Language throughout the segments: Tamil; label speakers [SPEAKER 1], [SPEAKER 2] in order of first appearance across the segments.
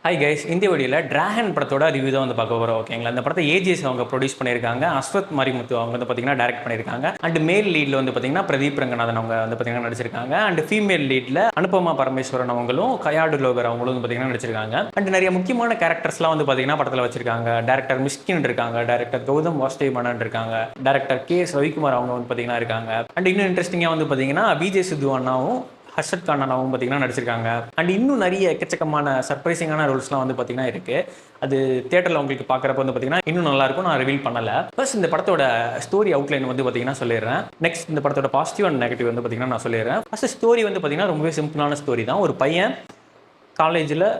[SPEAKER 1] ஹாய் கைஸ், இந்த வீடியோவில் டிராகன் படத்தோட ரிவ்யூ தான் வந்து பார்க்க போகிறோம். ஓகேங்களா, இந்த படத்தை ஏஜிஎஸ் அவங்க ப்ரொடியூஸ் பண்ணியிருக்காங்க. அஸ்வத் மாரிமுத்து அவங்க வந்து பார்த்தீங்கன்னா டைரக்ட் பண்ணியிருக்காங்க. அண்ட் மேல் லீடில் வந்து பார்த்தீங்கன்னா பிரதீப் ரங்கநாதன் அவங்க வந்து பார்த்தீங்கன்னா நடிச்சிருக்காங்க. அண்ட் ஃபீமேல் லீடில் அனுபமா பரமேஸ்வரன் அவங்களும் கயாடு லோகர் அவங்களும் வந்து பார்த்தீங்கன்னா நடிச்சிருக்காங்க. அண்ட் நிறைய முக்கியமான கேரக்டர்ஸ்லாம் வந்து பார்த்தீங்கன்னா படத்தில் வச்சிருக்காங்க. டேரக்டர் மிஷ்கின் இருக்காங்க, டேரக்டர் கௌதம் வாசுதேவ் இருக்காங்க, டேரக்டர் கே.எஸ். ரவிக்குமார் அவங்க வந்து பார்த்தீங்கன்னா இருக்காங்க. அண்ட் இன்னும் இன்ட்ரெஸ்டிங்காக வந்து பார்த்தீங்கன்னா விஜய் சித்து அண்ணாவும் ஹர்ஷத் கான் அண்ணாவும் பார்த்தீங்கன்னா நடிச்சிருக்காங்க. அண்ட் இன்னும் நிறைய எக்கச்சக்கமான சர்ப்ரைசிங்கான ரோல்ஸ்லாம் வந்து பார்த்தீங்கன்னா இருக்குது. அது தியேட்டரில் உங்களுக்கு பார்க்குறப்ப வந்து பார்த்தீங்கன்னா இன்னும் நல்லாயிருக்கும். நான் ரிவீல் பண்ணலை. ப்ளஸ் இந்த படத்தோட ஸ்டோரி அவுட்லைன் வந்து பார்த்தீங்கன்னா சொல்லிடுறேன். நெக்ஸ்ட் இந்த படத்தோட பாசிட்டிவ் அண்ட் நெகட்டிவ் வந்து பார்த்தீங்கன்னா நான் சொல்லிடுறேன். ஃபர்ஸ்ட் ஸ்டோரி வந்து பார்த்தீங்கன்னா ரொம்பவே சிம்பிளான ஸ்டோரி தான். ஒரு பையன் காலேஜில்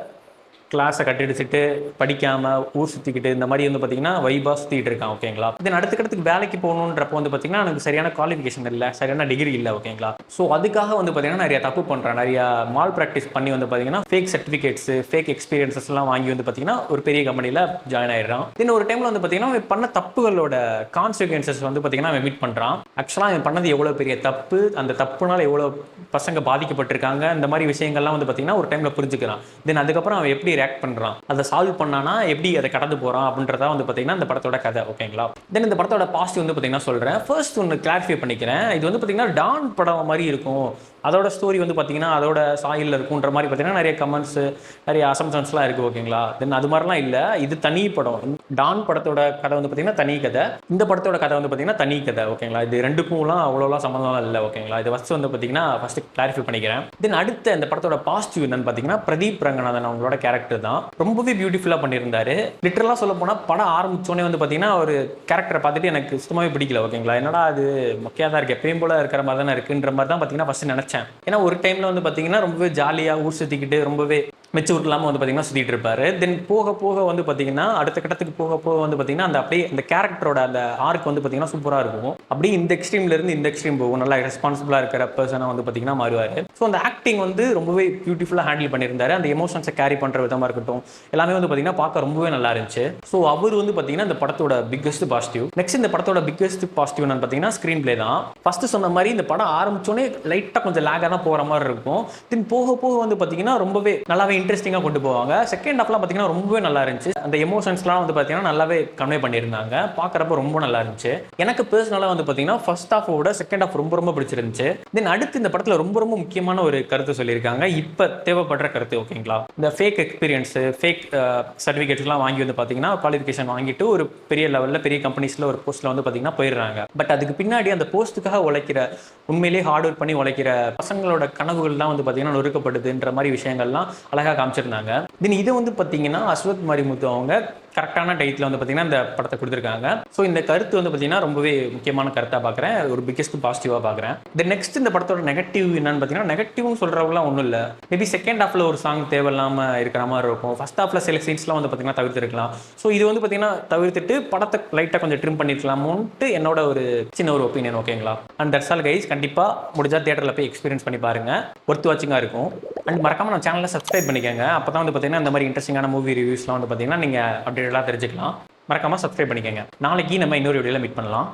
[SPEAKER 1] கிளாஸை கட்டிடிச்சுட்டு படிக்காமல் ஊர் சுற்றிக்கிட்டு இந்த மாதிரி வந்து பார்த்தீங்கன்னா வைபாக சுற்றிட்டு இருக்கான். ஓகேங்களா, தென் அடுத்துக்கடுத்துக்கு வேலைக்கு போகணுன்றப்போ வந்து பார்த்தீங்கன்னா எனக்கு சரியான குவாலிஃபிகேஷன் இல்லை, சரியான டிகிரி இல்லை. ஓகேங்களா, ஸோ அதுக்காக வந்து பார்த்தீங்கன்னா நிறைய தப்பு பண்ணுறான். நிறையா மால் ப்ராக்டிஸ் பண்ணி வந்து பார்த்தீங்கன்னா ஃபேக் சர்டிஃபிகேட்ஸு ஃபேக் எக்ஸ்பீரியன்ஸஸ்லாம் வாங்கி வந்து பார்த்தீங்கன்னா ஒரு பெரிய கம்பெனியில் ஜாயின் ஆயிடுறான். தென் ஒரு டைமில் வந்து பார்த்தீங்கன்னா அவன் பண்ண தப்புகளோட கான்சிக்வன்சஸ் வந்து பார்த்தீங்கன்னா அவன் மீட் பண்ணுறான். ஆக்சுவலாக அவன் பண்ணது எவ்வளோ பெரிய தப்பு, அந்த தப்புனால எவ்வளோ பசங்க பாதிக்கப்பட்டிருக்காங்க, இந்த மாதிரி விஷயங்கள்லாம் வந்து பார்த்தீங்கன்னா ஒரு டைமில் புரிஞ்சுக்கிறான். தென் அதுக்கப்புறம் அவன் எப்படி ரியாக்ட் பண்ணுறான், அதை சால்வ் பண்ணானா எப்படி அதை கடந்து போகிறான் அப்படின்றத வந்து பார்த்தீங்கன்னா இந்த படத்தோட கதை. ஓகேங்களா, தென் இந்த படத்தோட பாசிட்டிவ் வந்து பார்த்தீங்கன்னா சொல்கிறேன். ஃபர்ஸ்ட் ஒன்று கிளாரிஃபை பண்ணிக்கிறேன். இது வந்து பார்த்தீங்கன்னா டான் படம் மாதிரி இருக்கும். அதோட ஸ்டோரி வந்து பார்த்தீங்கன்னா அதோட சாயில் இருக்குன்ற மாதிரி பார்த்தீங்கன்னா நிறைய கமெண்ட்ஸ், நிறைய அசம்ஷன்ஸ்லாம் இருக்குது. ஓகேங்களா, தென் அது மாதிரிலாம் இல்லை. இது தனி படம். டான் படத்தோட கதை வந்து பார்த்தீங்கன்னா தனி கதை, இந்த படத்தோட கதை வந்து பார்த்தீங்கன்னா தனி கதை. ஓகேங்களா, இது ரெண்டுக்கும்லாம் அவ்வளோலாம் சம்மந்தம்லாம் இல்லை. ஓகேங்களா, இது ஃபஸ்ட்டு வந்து பார்த்தீங்கன்னா ஃபஸ்ட்டு கிளாரிஃபை பண்ணிக்கிறேன். தென் அடுத்த இந்த படத்தோட பாசிட்டிவ் என்னன்னு பார்த்தீங்கன்னா பிரதீப் ரங்கநாதன் அவங்களோட கேரக்டர் தான் ரொம்பவே பியூட்டிஃபுல்லாக பண்ணியிருந்தாரு. லிட்டரலாக சொல்ல போனால் படம் ஆரம்பிச்சோன்னே வந்து பார்த்தீங்கன்னா ஒரு கேரக்டரை பார்த்துட்டு எனக்கு சுத்தமாகவே பிடிக்கல. ஓகேங்களா, என்னடா அது மொக்கையாக தான் இருக்குது, எப்பயும் போல இருக்கிற மாதிரி தானே இருக்குன்ற மாதிரி தான் பார்த்தீங்கன்னா ஃபஸ்ட்டு நினச்சேன். ஏன்னா ஒரு டைமில் வந்து பார்த்தீங்கன்னா ரொம்பவே ஜாலியாக ஊர் சுற்றிக்கிட்டு ரொம்பவே மெச்சூர் இல்லாமல் வந்து பார்த்தீங்கன்னா சுற்றிட்டு இருப்பாரு. தென் போக போக வந்து பார்த்தீங்கன்னா அடுத்த கட்டத்துக்கு போக போக வந்து பார்த்தீங்கன்னா அந்த அப்படியே அந்த கேரக்டரோட அந்த ஆர்க் வந்து பார்த்தீங்கன்னா சூப்பராக இருக்கும். அப்படியே இந்த எக்ஸ்ட்ரீம்லேருந்து இந்த எக்ஸ்ட்ரீம் போகும். நல்லா ரெஸ்பான்சிபிளாக இருக்கிற பர்சனாக வந்து பார்த்தீங்கன்னா மாறுவார். ஸோ அந்த ஆக்டிங் வந்து ரொம்பவே பியூட்டிஃபுல்லாக ஹேண்டில் பண்ணியிருந்தாரு. அந்த எமோஷன்ஸை கேரி பண்ணுற விதமாக இருக்கட்டும் எல்லாமே வந்து பார்த்தீங்கன்னா பார்க்க ரொம்பவே நல்லா இருந்துச்சு. ஸோ அவர் வந்து பார்த்தீங்கன்னா இந்த படத்தோட பிக்கஸ்ட் பாசிட்டிவ். நெக்ஸ்ட் இந்த படத்தோட பிக்கஸ்ட் பாசிட்டிவ் என்னன்னு பார்த்தீங்கன்னா ஸ்க்ரீன் பிளே தான். ஃபர்ஸ்ட் சொன்ன மாதிரி இந்த படம் ஆரம்பிச்சோன்னே லைட்டாக கொஞ்சம் லேகாக தான் போகிற மாதிரி இருக்கும். தென் போக போக வந்து பார்த்தீங்கன்னா ரொம்பவே நல்லாவே இன்ட்ரெஸ்டிங்காக கொண்டு போவாங்க. செகண்ட் ஹாஃப்லாம் பார்த்தீங்கன்னா ரொம்பவே நல்லா இருந்துச்சு. அந்த எமோஷன்ஸ்லாம் வந்து பார்த்தீங்கன்னா நல்லாவே கன்வே பண்ணியிருந்தாங்க. பார்க்குறப்ப ரொம்ப நல்லா இருந்துச்சு. எனக்கு பர்சனலாக வந்து பார்த்தீங்கன்னா ஃபர்ஸ்ட் ஹாஃபோட செகண்ட் ஹாஃப் ரொம்ப ரொம்ப பிடிச்சிருந்துச்சு. தென் அடுத்து இந்த படத்தில் ரொம்ப ரொம்ப முக்கியமான ஒரு கருத்து சொல்லியிருக்காங்க, இப்போ தேவைப்படுற கருத்து. ஓகேங்களா, இந்த ஃபேக் எக்ஸ்பீரியன்ஸு ஃபேக் சர்டிஃபிகேட்ஸ்லாம் வாங்கி வந்து பார்த்தீங்கன்னா குவாலிஃபிகேஷன் வாங்கிட்டு ஒரு பெரிய லெவலில் பெரிய கம்பெனிஸில் ஒரு போஸ்ட்டில் வந்து பார்த்தீங்கன்னா போயிடுறாங்க. பட் அதுக்கு பின்னாடி அந்த போஸ்ட்டுக்காக உழைக்கிற உண்மையிலேயே ஹார்ட் ஒர்க் பண்ணி உழைக்கிற பசங்களோட கனவுகள்லாம் வந்து பார்த்தீங்கன்னா நொறுக்கப்படுதுன்ற மாதிரி விஷயங்கள்லாம் அழகாக காமிச்சிருந்தாங்க. தென் இதை வந்து பார்த்தீங்கன்னா அஸ்வத் மாரிமுத்து அவங்க கரெக்டான டைத்தில் வந்து பார்த்தீங்கன்னா இந்த படத்தை கொடுத்துருக்காங்க. ஸோ இந்த கருத்து வந்து பார்த்தீங்கன்னா ரொம்பவே முக்கியமான கருத்தாக பார்க்குறேன், ஒரு பிக்கெஸ்ட் பாசிட்டிவாக பார்க்குறேன். தென் நெக்ஸ்ட் இந்த படத்தோட நெகட்டிவ் என்னன்னு பார்த்தீங்கன்னா நெகட்டிவ்னு சொல்கிறவங்களாம் ஒன்றும் இல்லை. மேபி செகண்ட் ஹாஃபில் ஒரு சாங் தேவையில்லாமல் இருக்கிற மாதிரி இருக்கும். ஃபர்ஸ்ட் ஹாஃபில் சில சீன்ஸ்லாம் வந்து பார்த்தீங்கன்னா தவிர்த்துருக்கலாம். ஸோ இது வந்து பார்த்தீங்கன்னா தவிர்த்துட்டு படத்தை லைட்டாக கொஞ்சம் ட்ரிம் பண்ணிருக்கலாமோன்ட்டு என்னோட ஒரு சின்ன ஒரு ஒப்பீனியன். ஓகேங்களா, அண்ட் தட்ஸ் ஆல் கைஸ். கண்டிப்பாக முடிஞ்சால் தியேட்டரில் போய் எக்ஸ்பீரியன்ஸ் பண்ணி பாருங்கள், ஒர்த் வாட்சிங்காக இருக்கும். அண்ட் மறக்காமல் நம்ம சேனலை சப்ஸ்கிரைப் பண்ணிக்கோங்க. அப்போ தான் வந்து பார்த்தீங்கன்னா இந்த மாதிரி இன்ட்ரெஸ்டிங்கான மூவி ரிவ்யூஸ்லாம் வந்து பார்த்தீங்கன்னா நீங்கள் அப்டேட்டடாக தெரிஞ்சுக்கலாம். மறக்காமல் சப்ஸ்கிரைப் பண்ணிக்கோங்க. நாளைக்கு நம்ம இன்னொரு வீடியோவில் மீட் பண்ணலாம்.